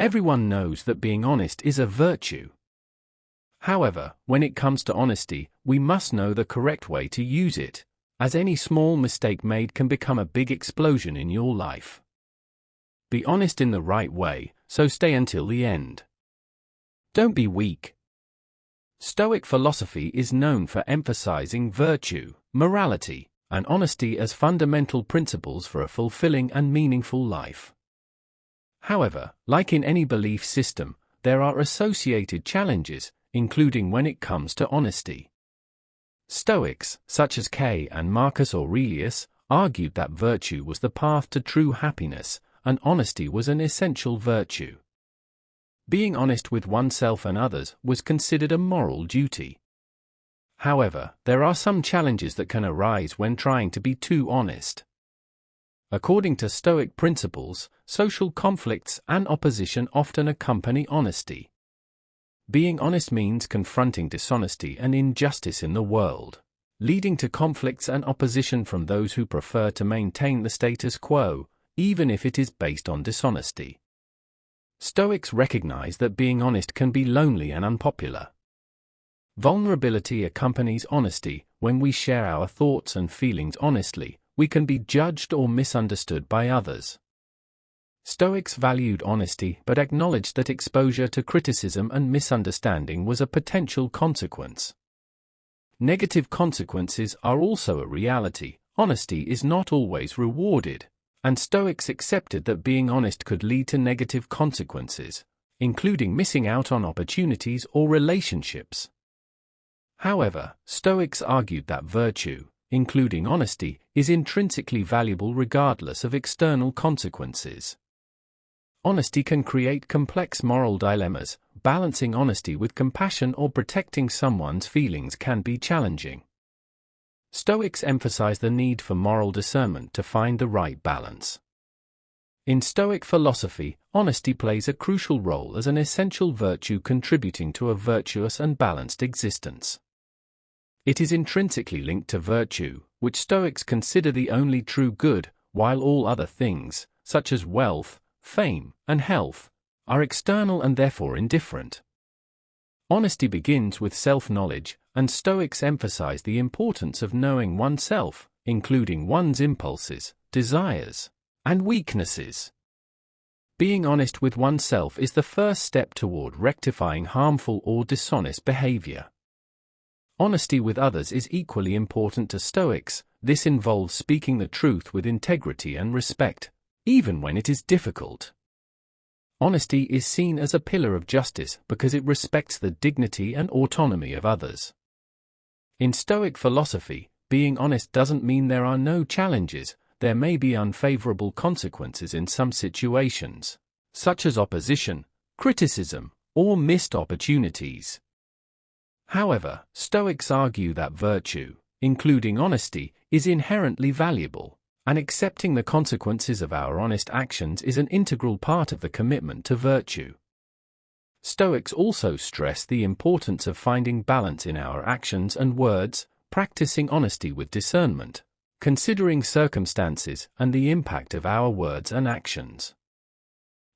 Everyone knows that being honest is a virtue. However, when it comes to honesty, we must know the correct way to use it, as any small mistake made can become a big explosion in your life. Be honest in the right way, so stay until the end. Don't be weak. Stoic philosophy is known for emphasizing virtue, morality, and honesty as fundamental principles for a fulfilling and meaningful life. However, like in any belief system, there are associated challenges, including when it comes to honesty. Stoics, such as K. and Marcus Aurelius, argued that virtue was the path to true happiness, and honesty was an essential virtue. Being honest with oneself and others was considered a moral duty. However, there are some challenges that can arise when trying to be too honest. According to Stoic principles, social conflicts and opposition often accompany honesty. Being honest means confronting dishonesty and injustice in the world, leading to conflicts and opposition from those who prefer to maintain the status quo, even if it is based on dishonesty. Stoics recognize that being honest can be lonely and unpopular. Vulnerability accompanies honesty. When we share our thoughts and feelings honestly, we can be judged or misunderstood by others. Stoics valued honesty but acknowledged that exposure to criticism and misunderstanding was a potential consequence. Negative consequences are also a reality. Honesty is not always rewarded, and Stoics accepted that being honest could lead to negative consequences, including missing out on opportunities or relationships. However, Stoics argued that virtue, including honesty, is intrinsically valuable regardless of external consequences. Honesty can create complex moral dilemmas. Balancing honesty with compassion or protecting someone's feelings can be challenging. Stoics emphasize the need for moral discernment to find the right balance. In Stoic philosophy, honesty plays a crucial role as an essential virtue contributing to a virtuous and balanced existence. It is intrinsically linked to virtue, which Stoics consider the only true good, while all other things, such as wealth, fame, and health, are external and therefore indifferent. Honesty begins with self-knowledge, and Stoics emphasize the importance of knowing oneself, including one's impulses, desires, and weaknesses. Being honest with oneself is the first step toward rectifying harmful or dishonest behavior. Honesty with others is equally important to Stoics. This involves speaking the truth with integrity and respect, even when it is difficult. Honesty is seen as a pillar of justice because it respects the dignity and autonomy of others. In Stoic philosophy, being honest doesn't mean there are no challenges. There may be unfavorable consequences in some situations, such as opposition, criticism, or missed opportunities. However, Stoics argue that virtue, including honesty, is inherently valuable, and accepting the consequences of our honest actions is an integral part of the commitment to virtue. Stoics also stress the importance of finding balance in our actions and words, practicing honesty with discernment, considering circumstances and the impact of our words and actions.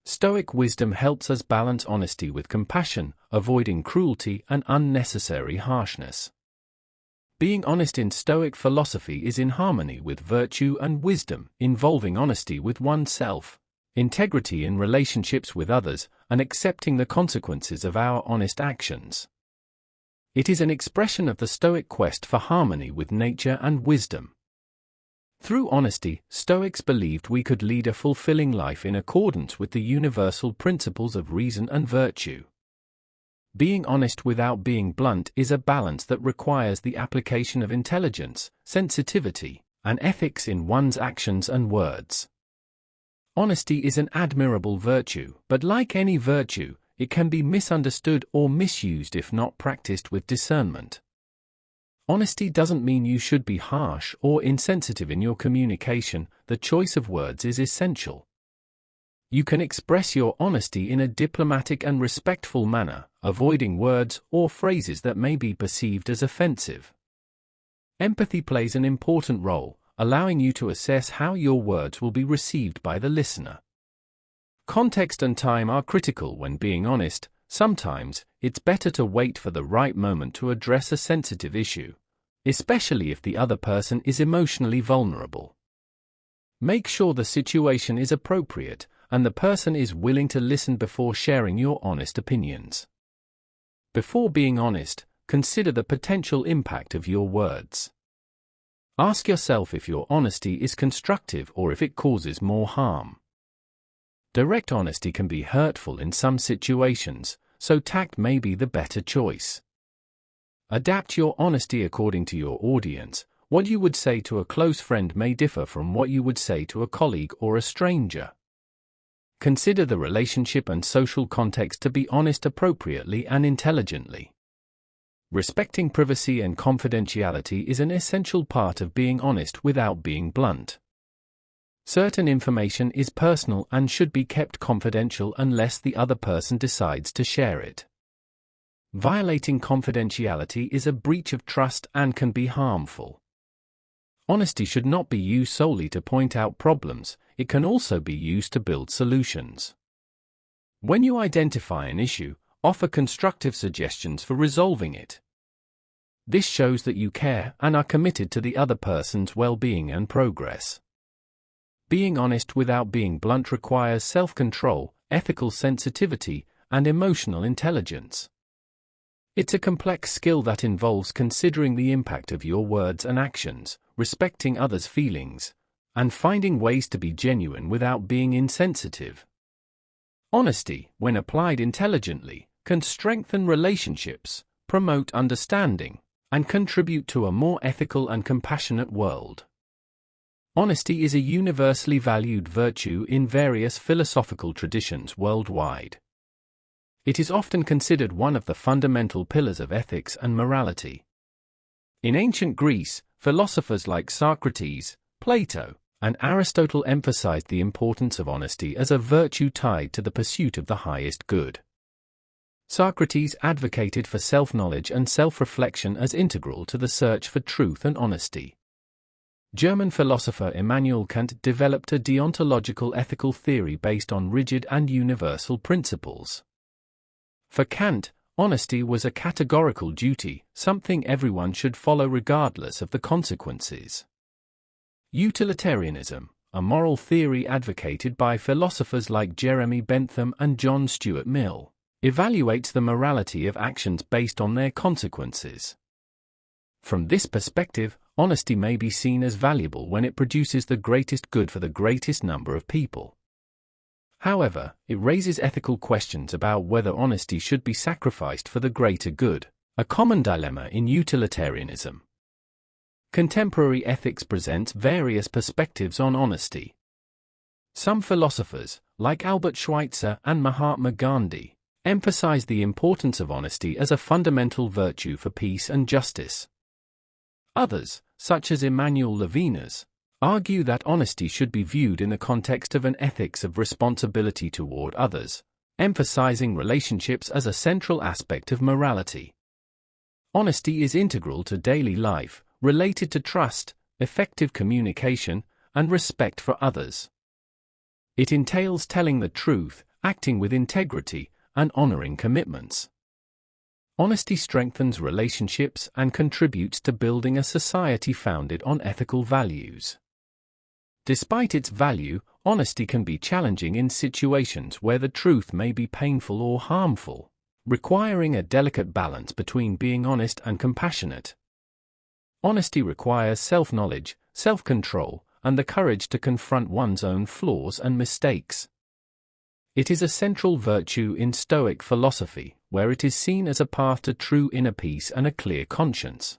Stoic wisdom helps us balance honesty with compassion, avoiding cruelty and unnecessary harshness. Being honest in Stoic philosophy is in harmony with virtue and wisdom, involving honesty with oneself, integrity in relationships with others, and accepting the consequences of our honest actions. It is an expression of the Stoic quest for harmony with nature and wisdom. Through honesty, Stoics believed we could lead a fulfilling life in accordance with the universal principles of reason and virtue. Being honest without being blunt is a balance that requires the application of intelligence, sensitivity, and ethics in one's actions and words. Honesty is an admirable virtue, but like any virtue, it can be misunderstood or misused if not practiced with discernment. Honesty doesn't mean you should be harsh or insensitive in your communication. The choice of words is essential. You can express your honesty in a diplomatic and respectful manner, avoiding words or phrases that may be perceived as offensive. Empathy plays an important role, allowing you to assess how your words will be received by the listener. Context and time are critical when being honest. Sometimes, it's better to wait for the right moment to address a sensitive issue, especially if the other person is emotionally vulnerable. Make sure the situation is appropriate and the person is willing to listen before sharing your honest opinions. Before being honest, consider the potential impact of your words. Ask yourself if your honesty is constructive or if it causes more harm. Direct honesty can be hurtful in some situations, so tact may be the better choice. Adapt your honesty according to your audience. What you would say to a close friend may differ from what you would say to a colleague or a stranger. Consider the relationship and social context to be honest appropriately and intelligently. Respecting privacy and confidentiality is an essential part of being honest without being blunt. Certain information is personal and should be kept confidential unless the other person decides to share it. Violating confidentiality is a breach of trust and can be harmful. Honesty should not be used solely to point out problems, it can also be used to build solutions. When you identify an issue, offer constructive suggestions for resolving it. This shows that you care and are committed to the other person's well-being and progress. Being honest without being blunt requires self-control, ethical sensitivity, and emotional intelligence. It's a complex skill that involves considering the impact of your words and actions, respecting others' feelings, and finding ways to be genuine without being insensitive. Honesty, when applied intelligently, can strengthen relationships, promote understanding, and contribute to a more ethical and compassionate world. Honesty is a universally valued virtue in various philosophical traditions worldwide. It is often considered one of the fundamental pillars of ethics and morality. In ancient Greece, philosophers like Socrates, Plato, and Aristotle emphasized the importance of honesty as a virtue tied to the pursuit of the highest good. Socrates advocated for self-knowledge and self-reflection as integral to the search for truth and honesty. German philosopher Immanuel Kant developed a deontological ethical theory based on rigid and universal principles. For Kant, honesty was a categorical duty, something everyone should follow regardless of the consequences. Utilitarianism, a moral theory advocated by philosophers like Jeremy Bentham and John Stuart Mill, evaluates the morality of actions based on their consequences. From this perspective, honesty may be seen as valuable when it produces the greatest good for the greatest number of people. However, it raises ethical questions about whether honesty should be sacrificed for the greater good, a common dilemma in utilitarianism. Contemporary ethics presents various perspectives on honesty. Some philosophers, like Albert Schweitzer and Mahatma Gandhi, emphasize the importance of honesty as a fundamental virtue for peace and justice. Others, such as Emmanuel Levinas, argue that honesty should be viewed in the context of an ethics of responsibility toward others, emphasizing relationships as a central aspect of morality. Honesty is integral to daily life, related to trust, effective communication, and respect for others. It entails telling the truth, acting with integrity, and honoring commitments. Honesty strengthens relationships and contributes to building a society founded on ethical values. Despite its value, honesty can be challenging in situations where the truth may be painful or harmful, requiring a delicate balance between being honest and compassionate. Honesty requires self-knowledge, self-control, and the courage to confront one's own flaws and mistakes. It is a central virtue in Stoic philosophy, where it is seen as a path to true inner peace and a clear conscience.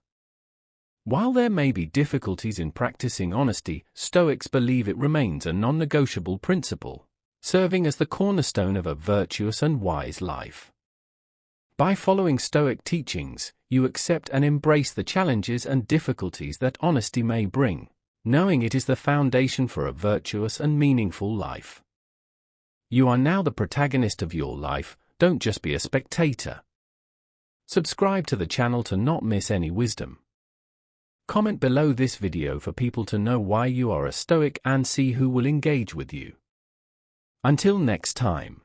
While there may be difficulties in practicing honesty, Stoics believe it remains a non-negotiable principle, serving as the cornerstone of a virtuous and wise life. By following Stoic teachings, you accept and embrace the challenges and difficulties that honesty may bring, knowing it is the foundation for a virtuous and meaningful life. You are now the protagonist of your life, don't just be a spectator. Subscribe to the channel to not miss any wisdom. Comment below this video for people to know why you are a Stoic and see who will engage with you. Until next time.